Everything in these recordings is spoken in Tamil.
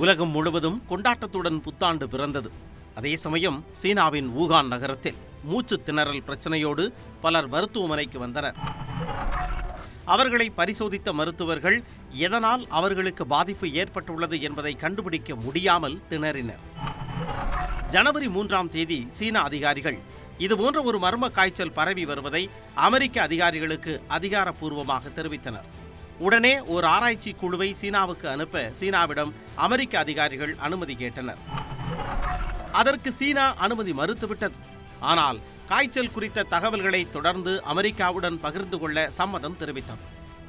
உலகம் முழுவதும் கொண்டாட்டத்துடன் புத்தாண்டு பிறந்தது. அதே சமயம் சீனாவின் வூகான் நகரத்தில் மூச்சு திணறல் பிரச்சனையோடு பலர் மருத்துவமனைக்கு வந்தனர். அவர்களை பரிசோதித்த மருத்துவர்கள் எதனால் அவர்களுக்கு பாதிப்பு ஏற்பட்டுள்ளது என்பதை கண்டுபிடிக்க முடியாமல் திணறினர். ஜனவரி 3ஆம் தேதி சீன அதிகாரிகள் இதுபோன்ற ஒரு மர்ம காய்ச்சல் பரவி வருவதை அமெரிக்க அதிகாரிகளுக்கு அதிகாரப்பூர்வமாக தெரிவித்தனர். உடனே ஒரு ஆராய்ச்சி குழுவை சீனாவுக்கு அனுப்ப சீனாவிடம் அமெரிக்க அதிகாரிகள் அனுமதி கேட்டனர். அதற்கு சீனா அனுமதி மறுத்துவிட்டது. ஆனால் காய்ச்சல் குறித்த தகவல்களை தொடர்ந்து அமெரிக்காவுடன் பகிர்ந்து கொள்ள சம்மதம் தெரிவித்தது.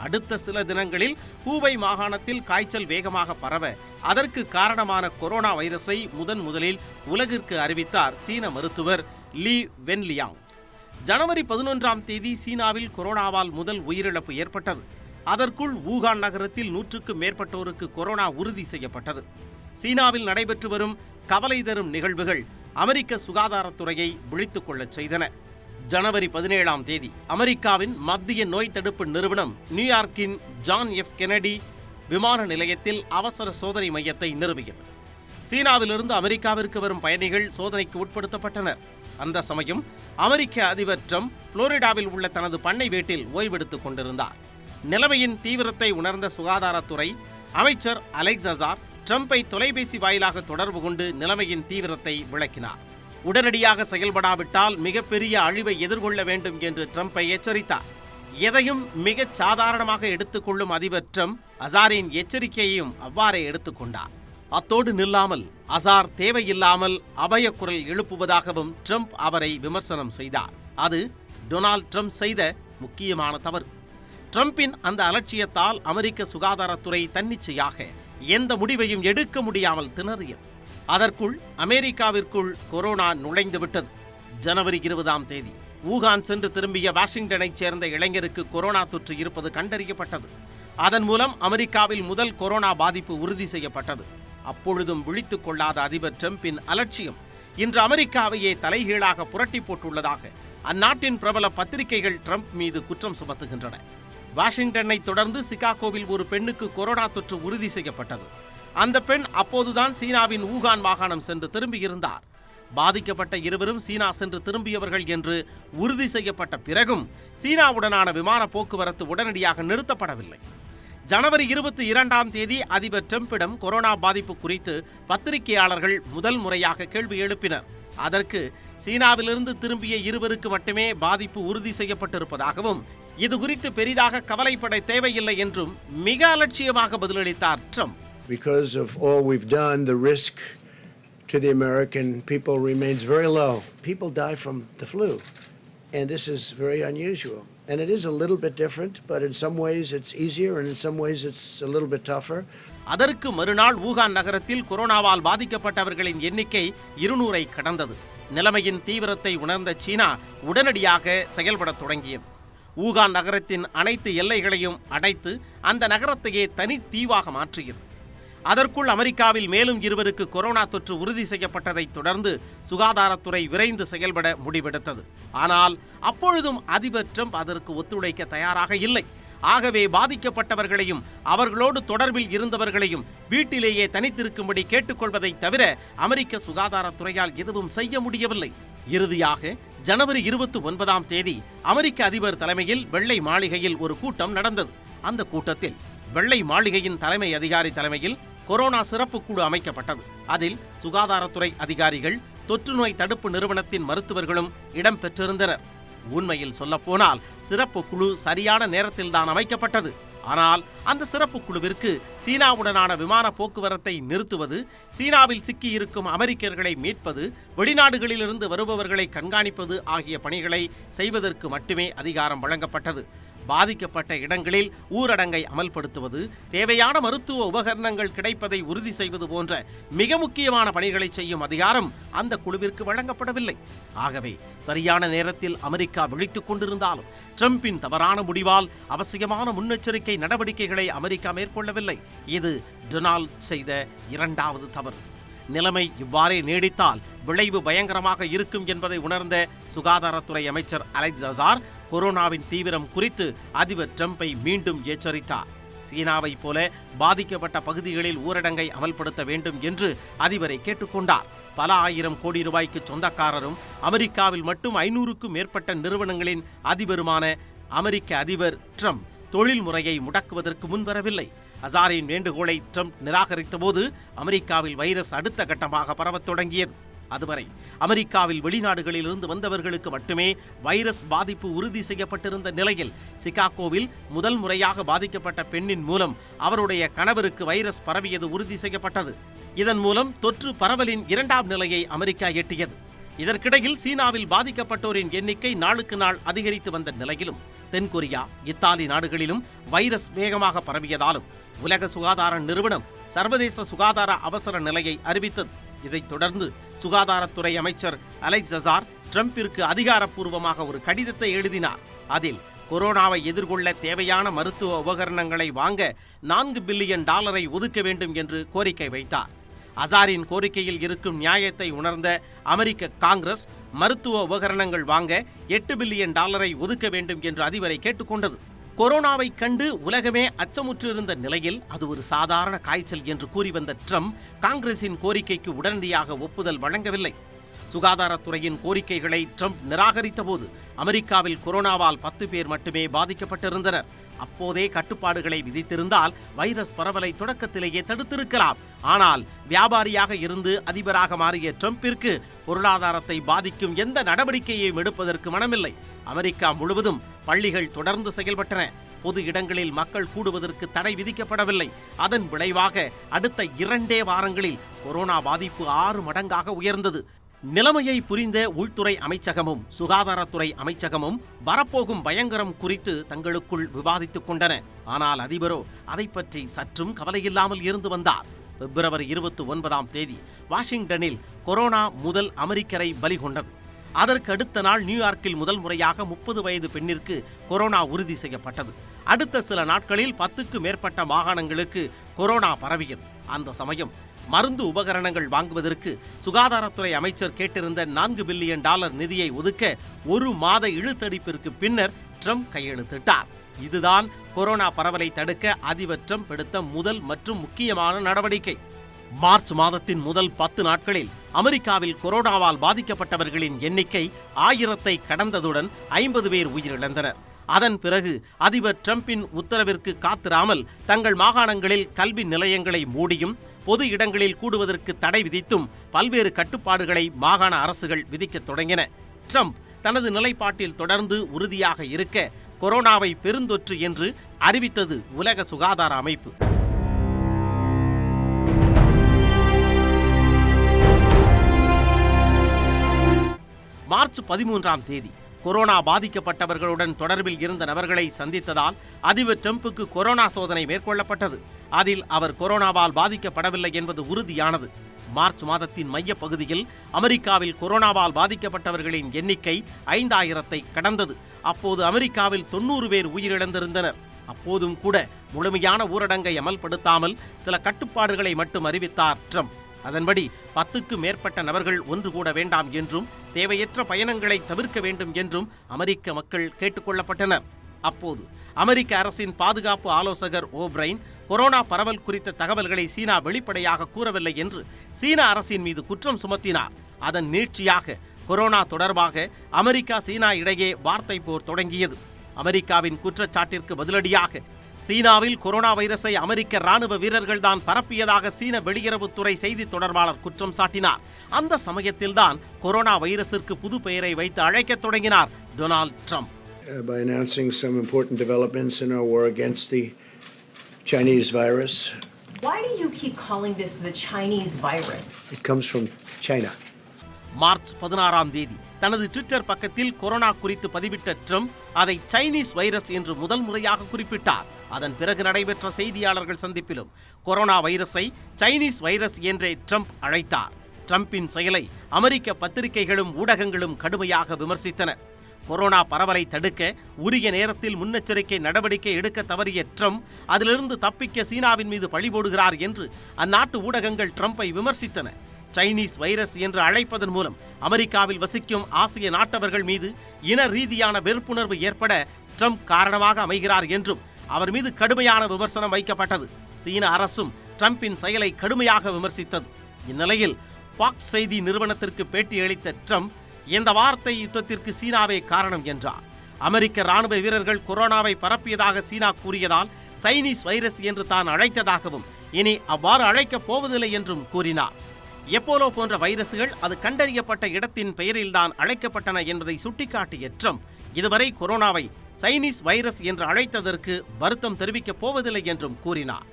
அடுத்த சில தினங்களில் ஹூபை மாகாணத்தில் காய்ச்சல் வேகமாக பரவ அதற்கு காரணமான கொரோனா வைரஸை முதலில் உலகிற்கு அறிவித்தார் சீன மருத்துவர் லீ வென்லியாங். ஜனவரி 11ஆம் தேதி சீனாவில் கொரோனாவால் முதல் உயிரிழப்பு ஏற்பட்டது. அதற்குள் வூகான் நகரத்தில் 100க்கும் மேற்பட்டோருக்கு கொரோனா உறுதி செய்யப்பட்டது. சீனாவில் நடைபெற்று வரும் கவலை தரும் நிகழ்வுகள் அமெரிக்க சுகாதாரத்துறையை விழித்துக் கொள்ளச் செய்தன. ஜனவரி 17ஆம் தேதி அமெரிக்காவின் மத்திய நோய் தடுப்பு நிறுவனம் நியூயார்க்கின் ஜான் எஃப் கென்னடி விமான நிலையத்தில் அவசர சோதனை மையத்தை நிறுவியது. சீனாவிலிருந்து அமெரிக்காவிற்கு வரும் பயணிகள் சோதனைக்கு உட்படுத்தப்பட்டனர். அந்த சமயம் அமெரிக்க அதிபர் ட்ரம்ப் புளோரிடாவில் உள்ள தனது பண்ணை வீட்டில் ஓய்வெடுத்துக் கொண்டிருந்தார். நிலைமையின் தீவிரத்தை உணர்ந்த சுகாதாரத்துறை அமைச்சர் அலெக்ஸ் அசார் ட்ரம்பை தொலைபேசி வாயிலாக தொடர்பு கொண்டு நிலைமையின் தீவிரத்தை விளக்கினார். உடனடியாக செயல்படாவிட்டால் மிகப்பெரிய அழிவை எதிர்கொள்ள வேண்டும் என்று ட்ரம்பை எச்சரித்தார். எதையும் மிகச் சாதாரணமாக எடுத்துக்கொள்ளும் அதிபர் ட்ரம்ப் அசாரின் எச்சரிக்கையையும் அவ்வாறே எடுத்துக்கொண்டார். அத்தோடு நில்லாமல் அசார் தேவையில்லாமல் அபயக்குரல் எழுப்புவதாகவும் ட்ரம்ப் அவரை விமர்சனம் செய்தார். அது டொனால்ட் ட்ரம்ப் செய்த முக்கியமான தவறு. ட்ரம்பின் அந்த அலட்சியத்தால் அமெரிக்க சுகாதாரத்துறை தன்னிச்சையாக எந்த முடிவையும் எடுக்க முடியாமல் திணறியது. அதற்குள் அமெரிக்காவிற்குள் கொரோனா நுழைந்துவிட்டது. ஜனவரி 20ஆம் தேதி வூகான் சென்று திரும்பிய வாஷிங்டனைச் சேர்ந்த இளைஞருக்கு கொரோனா தொற்று இருப்பது கண்டறியப்பட்டது. அதன் மூலம் அமெரிக்காவில் முதல் கொரோனா பாதிப்பு உறுதி செய்யப்பட்டது. அப்பொழுதும் விழித்துக் கொள்ளாத அதிபர் ட்ரம்பின் அலட்சியம் இன்று அமெரிக்காவையே தலைகீழாக புரட்டி போட்டுள்ளதாக அந்நாட்டின் பிரபல பத்திரிகைகள் ட்ரம்ப் மீது குற்றம் சுமத்துகின்றன. வாஷிங்டனை தொடர்ந்து சிகாகோவில் ஒரு பெண்ணுக்கு கொரோனா தொற்று உறுதி செய்யப்பட்டது. அந்த பெண் அப்போதுதான் சீனாவின் வூகான் மாகாணம் சென்று திரும்பியிருந்தார். பாதிக்கப்பட்ட இருவரும் சீனா சென்று திரும்பியவர்கள் என்று உறுதி செய்யப்பட்ட பிறகும் சீனாவுடனான விமான போக்குவரத்து உடனடியாக நிறுத்தப்படவில்லை. ஜனவரி 22ஆம் தேதி அதிபர் ட்ரம்பிடம் கொரோனா பாதிப்பு குறித்து பத்திரிகையாளர்கள் முதல் முறையாக கேள்வி எழுப்பினர். அதற்கு சீனாவிலிருந்து திரும்பிய இருவருக்கு மட்டுமே பாதிப்பு உறுதி செய்யப்பட்டிருப்பதாகவும் இது குறித்து பெரிதாக கவலைப்பட தேவையில்லை என்றும் மிக அலட்சியமாக பதிலளித்தார் Trump. Because of all we've done, the risk to the American people remains very low. People die from the flu, and this is very unusual. And it is a little bit different, but in some ways it's easier and in some ways it's a little bit tougher. அதற்கு மறுநாள் வூகான் நகரத்தில் கொரோனாவால் பாதிக்கப்பட்டவர்களின் எண்ணிக்கை 200ஐ கடந்தது. நிலைமையின் தீவிரத்தை உணர்ந்த சீனா உடனடியாக செயல்படத் தொடங்கியது. வூகான் நகரத்தின் அனைத்து எல்லைகளையும் அடைத்து அந்த நகரத்தையே தனித்தீவாக மாற்றியது. அதற்குள் அமெரிக்காவில் மேலும் இருவருக்கு கொரோனா தொற்று உறுதி செய்யப்பட்டதை தொடர்ந்து சுகாதாரத்துறை விரைந்து செயல்பட முடிவெடுத்தது. ஆனால் அப்பொழுதும் அதிபர் ட்ரம்ப் அதற்கு ஒத்துழைக்க தயாராக இல்லை. ஆகவே பாதிக்கப்பட்டவர்களையும் அவர்களோடு தொடர்பில் இருந்தவர்களையும் வீட்டிலேயே தனித்திருக்கும்படி கேட்டுக்கொள்வதை தவிர அமெரிக்க சுகாதாரத்துறையால் எதுவும் செய்ய முடியவில்லை. இறுதியாக ஜனவரி 29ஆம் தேதி அமெரிக்க அதிபர் தலைமையில் வெள்ளை மாளிகையில் ஒரு கூட்டம் நடந்தது. அந்த கூட்டத்தில் வெள்ளை மாளிகையின் தலைமை அதிகாரி தலைமையில் கொரோனா சிறப்பு குழு அமைக்கப்பட்டது. அதில் சுகாதாரத்துறை அதிகாரிகள், தொற்று நோய் தடுப்பு நிறுவனத்தின் மருத்துவர்களும் இடம்பெற்றிருந்தனர். உண்மையில் சொல்லப்போனால் சிறப்பு குழு சரியான நேரத்தில்தான் அமைக்கப்பட்டது. ஆனால் அந்த சிறப்பு குழுவிற்கு சீனாவுடனான விமான போக்குவரத்தை நிறுத்துவது, சீனாவில் சிக்கியிருக்கும் அமெரிக்கர்களை மீட்பது, வெளிநாடுகளிலிருந்து வருபவர்களை கண்காணிப்பது ஆகிய பணிகளை செய்வதற்கு மட்டுமே அதிகாரம் வழங்கப்பட்டது. பாதிக்கப்பட்ட இடங்களில் ஊரடங்கை அமல்படுத்துவது, தேவையான மருத்துவ உபகரணங்கள் கிடைப்பதை உறுதி செய்வது போன்ற மிக முக்கியமான பணிகளை செய்யும் அதிகாரம் அந்த குழுவிற்கு வழங்கப்படவில்லை. ஆகவே சரியான நேரத்தில் அமெரிக்கா விழித்துக் கொண்டிருந்தாலும் ட்ரம்பின் தவறான முடிவால் அவசியமான முன்னெச்சரிக்கை நடவடிக்கைகளை அமெரிக்கா மேற்கொள்ளவில்லை. இது டொனால்ட் செய்த இரண்டாவது தவறு. நிலைமை இவ்வாறே நீடித்தால் விளைவு பயங்கரமாக இருக்கும் என்பதை உணர்ந்த சுகாதாரத்துறை அமைச்சர் அலெக்ஸ் அசார் கொரோனாவின் தீவிரம் குறித்து அதிபர் ட்ரம்பை மீண்டும் எச்சரித்தார். சீனாவைப் போல பாதிக்கப்பட்ட பகுதிகளில் ஊரடங்கை அமல்படுத்த வேண்டும் என்று அதிபரை கேட்டுக்கொண்டார். பல ஆயிரம் கோடி ரூபாய்க்கு சொந்தக்காரரும் அமெரிக்காவில் மட்டும் 500க்கும் மேற்பட்ட நிறுவனங்களின் அதிபருமான அமெரிக்க அதிபர் ட்ரம்ப் தொழில் முறையை முடக்குவதற்கு முன்வரவில்லை. அசாரின் வேண்டுகோளை ட்ரம்ப் நிராகரித்த போது அமெரிக்காவில் வைரஸ் அடுத்த கட்டமாக பரவத் தொடங்கியது. அதுவரை அமெரிக்காவில் வெளிநாடுகளிலிருந்து வந்தவர்களுக்கு மட்டுமே வைரஸ் பாதிப்பு உறுதி செய்யப்பட்டிருந்த நிலையில் சிகாகோவில் முதல் முறையாக பாதிக்கப்பட்ட பெண்ணின் மூலம் அவருடைய கணவருக்கு வைரஸ் பரவியது உறுதி செய்யப்பட்டது. இதன் மூலம் தொற்று பரவலின் 2ஆம் நிலையை அமெரிக்கா எட்டியது. இதற்கிடையில் சீனாவில் பாதிக்கப்பட்டோரின் எண்ணிக்கை நாளுக்கு நாள் அதிகரித்து வந்த நிலையிலும் தென்கொரியா, இத்தாலி நாடுகளிலும் வைரஸ் வேகமாக பரவியதாலும் உலக சுகாதார நிறுவனம் சர்வதேச சுகாதார அவசர நிலையை அறிவித்தது. இதைத் தொடர்ந்து சுகாதாரத்துறை அமைச்சர் அலெக்ஸ் அசார் ட்ரம்பிற்கு அதிகாரப்பூர்வமாக ஒரு கடிதத்தை எழுதினார். அதில் கொரோனாவை எதிர்கொள்ள தேவையான மருத்துவ உபகரணங்களை வாங்க $4 பில்லியன் ஒதுக்க வேண்டும் என்று கோரிக்கை வைத்தார். அசாரின் கோரிக்கையில் இருக்கும் நியாயத்தை உணர்ந்த அமெரிக்க காங்கிரஸ் மருத்துவ உபகரணங்கள் வாங்க $8 பில்லியன் ஒதுக்க வேண்டும் என்று அதிபரை கேட்டுக்கொண்டது. கொரோனாவை கண்டு உலகமே அச்சமுற்றிருந்த நிலையில் அது ஒரு சாதாரண காய்ச்சல் என்று கூறி வந்த ட்ரம்ப் காங்கிரசின் கோரிக்கைக்கு உடனடியாக ஒப்புதல் வழங்கவில்லை. சுகாதாரத்துறையின் கோரிக்கைகளை ட்ரம்ப் நிராகரித்த போது அமெரிக்காவில் கொரோனாவால் 10 பேர் மட்டுமே பாதிக்கப்பட்டிருந்தனர். அப்போதே கட்டுப்பாடுகளை விதித்திருந்தால் வைரஸ் பரவலை தொடக்கத்திலேயே தடுத்திருக்கலாம். ஆனால் வியாபாரியாக இருந்து அதிபராக மாறிய ட்ரம்பிற்கு பொருளாதாரத்தை பாதிக்கும் எந்த நடவடிக்கையையும் எடுப்பதற்கு மனமில்லை. அமெரிக்கா முழுவதும் பள்ளிகள் தொடர்ந்து செயல்பட்டன. பொது இடங்களில் மக்கள் கூடுவதற்கு தடை விதிக்கப்படவில்லை. அதன் விளைவாக அடுத்த 2 வாரங்களில் கொரோனா பாதிப்பு 6 மடங்காக உயர்ந்தது. நிலைமையை புரிந்த உள்துறை அமைச்சகமும் சுகாதாரத்துறை அமைச்சகமும் வரப்போகும் பயங்கரம் குறித்து தங்களுக்குள் விவாதித்துக் கொண்டன. ஆனால் அதிபரோ அதை பற்றி சற்றும் கவலையில்லாமல் இருந்து வந்தார். பிப்ரவரி 29ஆம் தேதி வாஷிங்டனில் கொரோனா முதல் அமெரிக்கரை பலி கொண்டது. அதற்கு அடுத்த நாள் நியூயார்க்கில் முதல் முறையாக 30 வயது பெண்ணிற்கு கொரோனா உறுதி செய்யப்பட்டது. அடுத்த சில நாட்களில் 10க்கு மேற்பட்ட மாகாணங்களுக்கு கொரோனா பரவியது. அந்த சமயம் மருந்து உபகரணங்கள் வாங்குவதற்கு சுகாதாரத்துறை அமைச்சர் கேட்டிருந்த $4 பில்லியன் நிதியை ஒதுக்க 1 மாத இழுத்தடிப்பிற்கு பின்னர் ட்ரம்ப் கையெழுத்திட்டார். இதுதான் கொரோனா பரவலை தடுக்க அதிபர் ட்ரம்ப் எடுத்த முதல் மற்றும் முக்கியமான நடவடிக்கை. மார்ச் மாதத்தின் முதல் 10 நாட்களில் அமெரிக்காவில் கொரோனாவால் பாதிக்கப்பட்டவர்களின் எண்ணிக்கை 1000ஐ கடந்ததுடன் 50 பேர் உயிரிழந்தனர். அதன் பிறகு அதிபர் ட்ரம்பின் உத்தரவிற்கு காத்திராமல் தங்கள் மாகாணங்களில் கல்வி நிலையங்களை மூடியும் பொது இடங்களில் கூடுவதற்கு தடை விதித்தும் பல்வேறு கட்டுப்பாடுகளை மாகாண அரசுகள் விதிக்கத் தொடங்கின. ட்ரம்ப் தனது நிலைப்பாட்டில் தொடர்ந்து உறுதியாக இருக்க கொரோனாவை பெருந்தொற்று என்று அறிவித்தது உலக சுகாதார அமைப்பு. மார்ச் 13ஆம் தேதி கொரோனா பாதிக்கப்பட்டவர்களுடன் தொடர்பில் இருந்த நபர்களை சந்தித்ததால் அதிபர் ட்ரம்புக்கு கொரோனா சோதனை மேற்கொள்ளப்பட்டது. அதில் அவர் கொரோனாவால் பாதிக்கப்படவில்லை என்பது உறுதியானது. மார்ச் மாதத்தின் மையப்பகுதியில் அமெரிக்காவில் கொரோனாவால் பாதிக்கப்பட்டவர்களின் எண்ணிக்கை 5000ஐ கடந்தது. அப்போது அமெரிக்காவில் 90 பேர் உயிரிழந்திருந்தனர். அப்போதும் கூட முழுமையான ஊரடங்கை அமல்படுத்தாமல் சில கட்டுப்பாடுகளை மட்டும் அறிவித்தார் ட்ரம்ப். அதன்படி 10க்கு மேற்பட்ட நபர்கள் ஒன்று கூட வேண்டாம் என்றும் தேவையற்ற பயணங்களை தவிர்க்க வேண்டும் என்றும் அமெரிக்க மக்கள் கேட்டுக்கொள்ளப்பட்டனர். அப்போது அமெரிக்க அரசின் பாதுகாப்பு ஆலோசகர் ஓப்ரைன் கொரோனா பரவல் குறித்த தகவல்களை சீனா வெளிப்படையாக கூறவில்லை என்று சீன அரசின் மீது குற்றம் சுமத்தினார். அதன் நீட்சியாக கொரோனா தொடர்பாக அமெரிக்கா சீனா இடையே வார்த்தை போர் தொடங்கியது. அமெரிக்காவின் குற்றச்சாட்டிற்கு பதிலடியாக சீனாவில் கொரோனா வைரஸை அமெரிக்க ராணுவ வீரர்கள் தான் பரப்பியதாக சீன வெளியுறவுத்துறை செய்தி தொடர்பாளர் குற்றம் சாட்டினார். அந்த சமயத்தில்தான் கொரோனா வைரஸிற்கு புது பெயரை வைத்து அழைக்கத் தொடங்கினார் Donald Trump. By announcing some important developments in our war against the Chinese virus. Why do you keep calling this the Chinese virus? It comes from China. March 16ஆம் தேதி தனது ட்விட்டர் பக்கத்தில் கொரோனா குறித்து பதிவிட்ட ட்ரம்ப் அதை சைனீஸ் வைரஸ் என்று முதல் முறையாக குறிப்பிட்டார். அதன் பிறகு நடைபெற்ற செய்தியாளர்கள் சந்திப்பிலும் கொரோனா வைரஸை சைனீஸ் வைரஸ் என்றே ட்ரம்ப் அழைத்தார். ட்ரம்பின் செயலை அமெரிக்க பத்திரிகைகளும் ஊடகங்களும் கடுமையாக விமர்சித்தன. கொரோனா பரவலை தடுக்க உரிய நேரத்தில் முன்னெச்சரிக்கை நடவடிக்கை எடுக்க தவறிய ட்ரம்ப் அதிலிருந்து தப்பிக்க சீனாவின் மீது பழி போடுகிறார் என்று அந்நாட்டு ஊடகங்கள் ட்ரம்பை விமர்சித்தன. சைனீஸ் வைரஸ் என்று அழைப்பதன் மூலம் அமெரிக்காவில் வசிக்கும் ஆசிய நாட்டவர்கள் மீது இன ரீதியான வெறுப்புணர்வு ஏற்பட ட்ரம்ப் காரணமாக அமைகிறார் என்றும் அவர் மீது கடுமையான விமர்சனம் வைக்கப்பட்டது. சீன அரசும் ட்ரம்பின் செயலை கடுமையாக விமர்சித்தது. இந்நிலையில் ஃபாக்ஸ் செய்தி நிறுவனத்திற்கு பேட்டியளித்த ட்ரம்ப் இந்த வார்த்தை யுத்தத்திற்கு சீனாவே காரணம் என்றார். அமெரிக்க ராணுவ வீரர்கள் கொரோனாவை பரப்பியதாக சீனா கூறியதால் சைனீஸ் வைரஸ் என்று தான் அழைத்ததாகவும் இனி அவ்வாறு அழைக்கப் போவதில்லை என்றும் கூறினார். எப்போலோ போன்ற வைரசுகள் அது கண்டறியப்பட்ட இடத்தின் பெயரில்தான் அழைக்கப்பட்டன என்பதை சுட்டிக்காட்டிய ட்ரம்ப் இதுவரை கொரோனாவை சைனீஸ் வைரஸ் என்று அழைத்ததற்கு வருத்தம் தெரிவிக்கப் போவதில்லை என்றும் கூறினார்.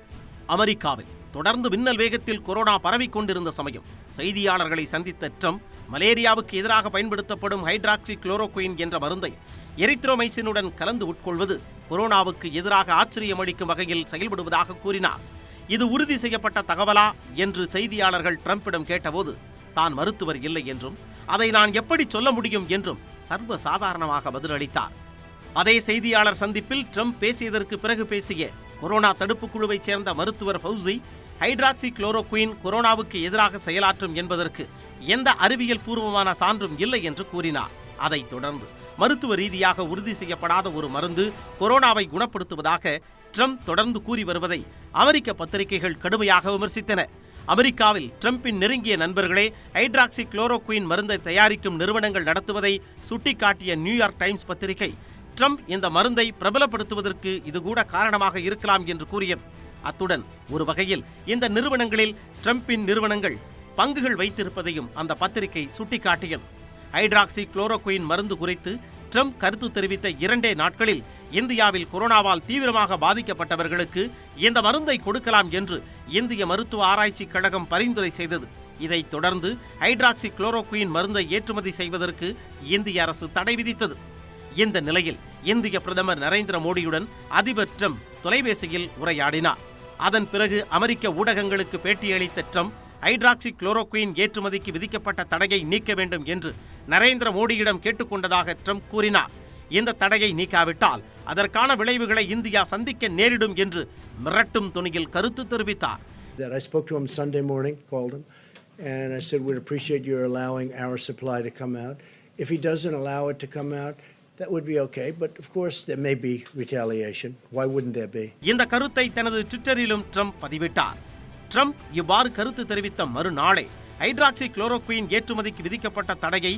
அமெரிக்காவில் தொடர்ந்து மின்னல் வேகத்தில் கொரோனா பரவிக் கொண்டிருந்த சமயம் செய்தியாளர்களை சந்தித்த ட்ரம்ப் மலேரியாவுக்கு எதிராக பயன்படுத்தப்படும் ஹைட்ராக்சி குளோரோகுயின் என்ற மருந்தை எரித்ரோமைசினுடன் கலந்து உட்கொள்வது கொரோனாவுக்கு எதிராக ஆச்சரியமளிக்கும் வகையில் செயல்படுவதாக கூறினார். இது உறுதி செய்யப்பட்ட தகவலா என்று செய்தியாளர்கள் ட்ரம்பிடம் கேட்டபோது தான் மருத்துவர் இல்லை என்றும் அதை நான் எப்படி சொல்ல முடியும் என்றும் சர்வ சாதாரணமாக பதிலளித்தார். அதே செய்தியாளர் சந்திப்பில் ட்ரம்ப் பேசியதற்கு பிறகு பேசிய கொரோனா தடுப்பு குழுவைச் சேர்ந்த மருத்துவர் ஃபவுசி ஹைட்ராக்சி குளோரோகுயின் கொரோனாவுக்கு எதிராக செயலாற்றும் என்பதற்கு எந்த அறிவியல் பூர்வமான சான்றும் இல்லை என்று கூறினார். அதைத் தொடர்ந்து மருத்துவ ரீதியாக உறுதி செய்யப்படாத ஒரு மருந்து கொரோனாவை குணப்படுத்துவதாக ட்ரம்ப் தொடர்ந்து கூறி வருவதை அமெரிக்க பத்திரிகைகள் கடுமையாக விமர்சித்தன. அமெரிக்காவில் ட்ரம்பின் நெருங்கிய நண்பர்களே ஹைட்ராக்சி குளோரோகுயின் மருந்தை தயாரிக்கும் நிறுவனங்கள் நடத்துவதை சுட்டிக்காட்டிய நியூயார்க் டைம்ஸ் பத்திரிகை ட்ரம்ப் இந்த மருந்தை பிரபலப்படுத்துவதற்கு இது கூட காரணமாக இருக்கலாம் என்று கூறியது. அத்துடன் ஒரு வகையில் இந்த நிறுவனங்களில் ட்ரம்பின் நிறுவனங்கள் பங்குகள் வைத்திருப்பதையும் அந்த பத்திரிகை சுட்டிக்காட்டியது. ஹைட்ராக்சி குளோரோகுயின் மருந்து குறித்து ட்ரம்ப் கருத்து தெரிவித்த 2 நாட்களில் இந்தியாவில் கொரோனாவால் தீவிரமாக பாதிக்கப்பட்டவர்களுக்கு இந்த மருந்தை கொடுக்கலாம் என்று இந்திய மருத்துவ ஆராய்ச்சிக் கழகம் பரிந்துரை செய்தது. இதைத் தொடர்ந்து ஹைட்ராக்சி குளோரோகுயின் மருந்தை ஏற்றுமதி செய்வதற்கு இந்திய அரசு தடை விதித்தது. இந்த நிலையில் இந்திய பிரதமர் நரேந்திர மோடியுடன் அதிபர் ட்ரம்ப் தொலைபேசியில் உரையாடினார். அதன் பிறகு அமெரிக்க ஊடகங்களுக்கு பேட்டியளித்த ட்ரம்ப் ஹைட்ராக்சி குளோரோகுயின் ஏற்றுமதிக்கு விதிக்கப்பட்ட தடையை நீக்க வேண்டும் என்று நரேந்திர மோடியிடம் கேட்டுக்கொண்டதாக ட்ரம்ப் கூறினார். இந்த தடையை நீக்காவிட்டால் அதற்கான விளைவுகளை இந்தியா சந்திக்க நேரிடும் என்று மிரட்டும் துணியில் கருத்து தெரிவித்தார். I spoke to him Sunday morning, called him, and I said we'd appreciate your allowing our supply to come out. If he doesn't allow it to come out, that would be okay, but of course there may be retaliation. Why wouldn't there be? இந்த கருத்தை தனது ட்விட்டரிலும் ட்ரம்ப் பதிவிட்டார். ட்ரம்ப் இவ்வாறு கருத்து தெரிவித்த மறுநாளே ஹைட்ராக்சி குளோரோகுயின் ஏற்றுமதிக்கு விதிக்கப்பட்ட தடையை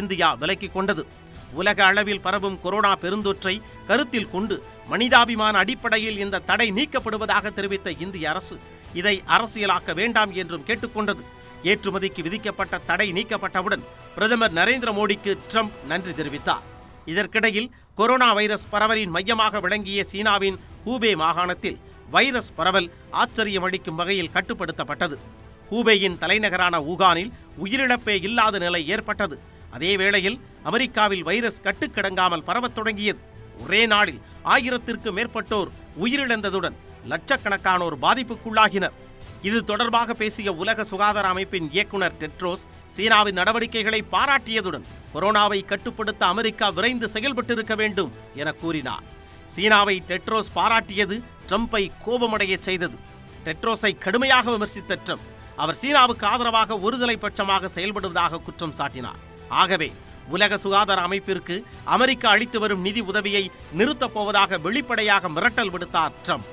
இந்தியா விலக்கிக் கொண்டது. உலக அளவில் பரவும் கொரோனா பெருந்தொற்றை கருத்தில் கொண்டு மனிதாபிமான அடிப்படையில் இந்த தடை நீக்கப்படுவதாக தெரிவித்த இந்திய அரசு இதை அரசியலாக்க வேண்டாம் என்றும் கேட்டுக்கொண்டது. ஏற்றுமதிக்கு விதிக்கப்பட்ட தடை நீக்கப்பட்டவுடன் பிரதமர் நரேந்திர மோடிக்கு ட்ரம்ப் நன்றி தெரிவித்தார். இதற்கிடையில் கொரோனா வைரஸ் பரவலின் மையமாக விளங்கிய சீனாவின் ஹூபே மாகாணத்தில் வைரஸ் பரவல் ஆச்சரியமளிக்கும் வகையில் கட்டுப்படுத்தப்பட்டது. ஹூபேயின் தலைநகரான ஊகானில் உயிரிழப்பே இல்லாத நிலை ஏற்பட்டது. அதே வேளையில் அமெரிக்காவில் வைரஸ் கட்டுக்கடங்காமல் பரவத் தொடங்கியது. ஒரே நாளில் 1000க்கும் மேற்பட்டோர் உயிரிழந்ததுடன் லட்சக்கணக்கானோர் பாதிப்புக்குள்ளாகினர். இது தொடர்பாக பேசிய உலக சுகாதார அமைப்பின் இயக்குனர் டெட்ரோஸ் சீனாவின் நடவடிக்கைகளை பாராட்டியதுடன் கொரோனாவை கட்டுப்படுத்த அமெரிக்கா விரைந்து செயல்பட்டிருக்க வேண்டும் என கூறினார். சீனாவை டெட்ரோஸ் பாராட்டியது ட்ரம்பை கோபமடைய செய்தது. டெட்ரோஸை கடுமையாக விமர்சித்த ட்ரம்ப் அவர் சீனாவுக்கு ஆதரவாக ஒருதலை பட்சமாக செயல்படுவதாக குற்றம் சாட்டினார். ஆகவே உலக சுகாதார அமைப்பிற்கு அமெரிக்கா அளித்து வரும் நிதி உதவியை நிறுத்தப் போவதாக வெளிப்படையாக மிரட்டல் விடுத்தார் ட்ரம்ப்.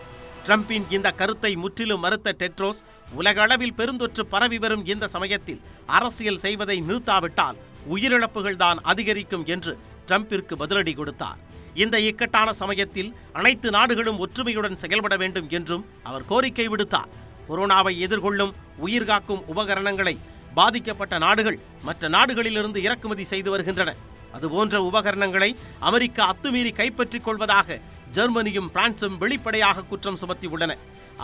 ட்ரம்பின் இந்த கருத்தை முற்றிலும் மறுத்த டெட்ரோஸ் உலக அளவில் பெருந்தொற்று பரவி வரும் இந்த சமயத்தில் அரசியல் செய்வதை நிறுத்தாவிட்டால் உயிரிழப்புகள் தான் அதிகரிக்கும் என்று ட்ரம்பிற்கு பதிலடி கொடுத்தார். இந்த இக்கட்டான சமயத்தில் அனைத்து நாடுகளும் ஒற்றுமையுடன் செயல்பட வேண்டும் என்றும் அவர் கோரிக்கை விடுத்தார். கொரோனாவை எதிர்கொள்ளும் உயிர்காக்கும் உபகரணங்களை பாதிக்கப்பட்ட நாடுகள் மற்ற நாடுகளிலிருந்து இறக்குமதி செய்து வருகின்றன. அதுபோன்ற உபகரணங்களை அமெரிக்கா அத்துமீறி கைப்பற்றிக் கொள்வதாக ஜெர்மனியும் பிரான்சும் வெளிப்படையாக குற்றம் சுமத்தியுள்ளன.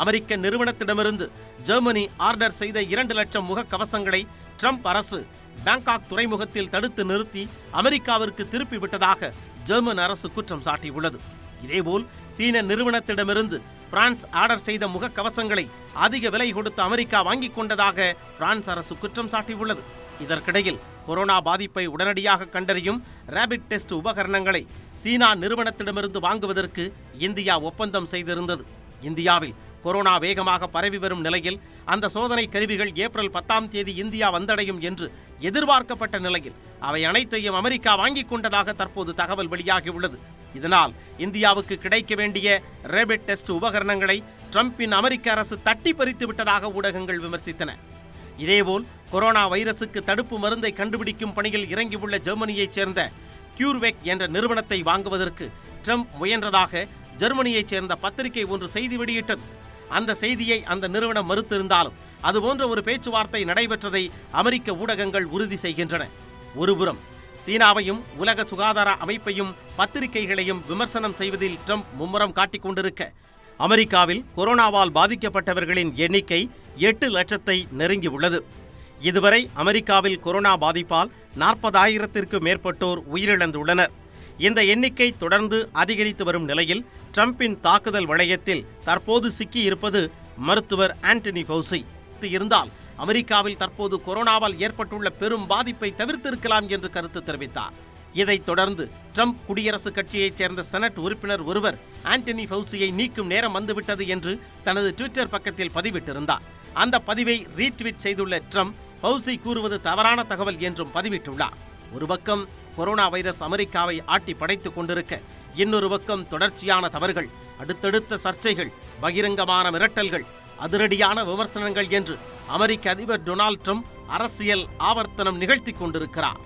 அமெரிக்க நிறுவனத்திடமிருந்து ஜெர்மனி ஆர்டர் செய்த 2 லட்சம் முகக்கவசங்களை ட்ரம்ப் அரசு பாங்காக் துறைமுகத்தில் தடுத்து நிறுத்தி அமெரிக்காவிற்கு திருப்பி விட்டதாக ஜெர்மன் அரசு குற்றம் சாட்டியுள்ளது. இதேபோல் சீன நிறுவனத்திடமிருந்து பிரான்ஸ் ஆர்டர் செய்த முகக்கவசங்களை அதிக விலை கொடுத்து அமெரிக்கா வாங்கிக் கொண்டதாக பிரான்ஸ் அரசு குற்றம் சாட்டியுள்ளது. இதற்கிடையில் கொரோனா பாதிப்பை உடனடியாக கண்டறியும் ரேபிட் டெஸ்ட் உபகரணங்களை சீனா நிறுவனத்திடமிருந்து வாங்குவதற்கு இந்தியா ஒப்பந்தம் செய்திருந்தது. இந்தியாவில் கொரோனா வேகமாக பரவி வரும் நிலையில் அந்த சோதனை கருவிகள் ஏப்ரல் 10ஆம் தேதி இந்தியா வந்தடையும் என்று எதிர்பார்க்கப்பட்ட நிலையில் அவை அனைத்தையும் அமெரிக்கா வாங்கிக் கொண்டதாக தற்போது தகவல் வெளியாகியுள்ளது. இதனால் இந்தியாவுக்கு கிடைக்க வேண்டிய ரேபிட் டெஸ்ட் உபகரணங்களை ட்ரம்பின் அமெரிக்க அரசு தட்டி பறித்து விட்டதாக ஊடகங்கள் விமர்சித்தன. இதேபோல் கொரோனா வைரசுக்கு தடுப்பு மருந்தை கண்டுபிடிக்கும் பணியில் இறங்கியுள்ள ஜெர்மனியைச் சேர்ந்த கியூர்வேக் என்ற நிறுவனத்தை வாங்குவதற்கு ட்ரம்ப் முயன்றதாக ஜெர்மனியைச் சேர்ந்த பத்திரிகை ஒன்று செய்தி வெளியிட்டது. அந்த செய்தியை அந்த நிறுவனம் மறுத்திருந்தாலும் அதுபோன்ற ஒரு பேச்சுவார்த்தை நடைபெற்றதை அமெரிக்க ஊடகங்கள் உறுதி செய்கின்றன. ஒருபுறம் சீனாவையும் உலக சுகாதார அமைப்பையும் பத்திரிகைகளையும் விமர்சனம் செய்வதில் ட்ரம்ப் மும்முரம் காட்டிக் கொண்டிருக்க, அமெரிக்காவில் கொரோனாவால் பாதிக்கப்பட்டவர்களின் எண்ணிக்கை 8 லட்சத்தை நெருங்கியுள்ளது. இதுவரை அமெரிக்காவில் கொரோனா பாதிப்பால் 40,000த்திற்கு மேற்பட்டோர் உயிரிழந்துள்ளனர். இந்த எண்ணிக்கை தொடர்ந்து அதிகரித்து வரும் நிலையில் ட்ரம்பின் தாக்குதல் வளையத்தில் தற்போது சிக்கியிருப்பது மருத்துவர் ஆண்டனி ஃபவுசி இருந்தால் அமெரிக்காவில் தற்போது கொரோனாவால் ஏற்பட்டுள்ள பெரும் பாதிப்பை தவிர்த்திருக்கலாம் என்று கருத்து தெரிவித்தார். இதைத் தொடர்ந்து ட்ரம்ப் குடியரசுக் கட்சியைச் சேர்ந்த செனட் உறுப்பினர் ஒருவர் ஆண்டனி ஃபவுசியை நீக்கும் நேரம் வந்துவிட்டது என்று தனது ட்விட்டர் பக்கத்தில் பதிவிட்டிருந்தார். அந்த பதிவை ரீட்வீட் செய்துள்ள ட்ரம்ப் ஃபவுசி கூறுவது தவறான தகவல் என்றும் பதிவிட்டுள்ளார். ஒரு பக்கம் கொரோனா வைரஸ் அமெரிக்காவை ஆட்டி படைத்துக் கொண்டிருக்க, இன்னொரு பக்கம் தொடர்ச்சியான தவறுகள், அடுத்தடுத்த சர்ச்சைகள், பகிரங்கமான மிரட்டல்கள், அதிரடியான விமர்சனங்கள் என்று அமெரிக்க அதிபர் டொனால்ட் ட்ரம்ப் அரசியல் ஆவர்த்தனம் நிகழ்த்தி கொண்டிருக்கிறார்.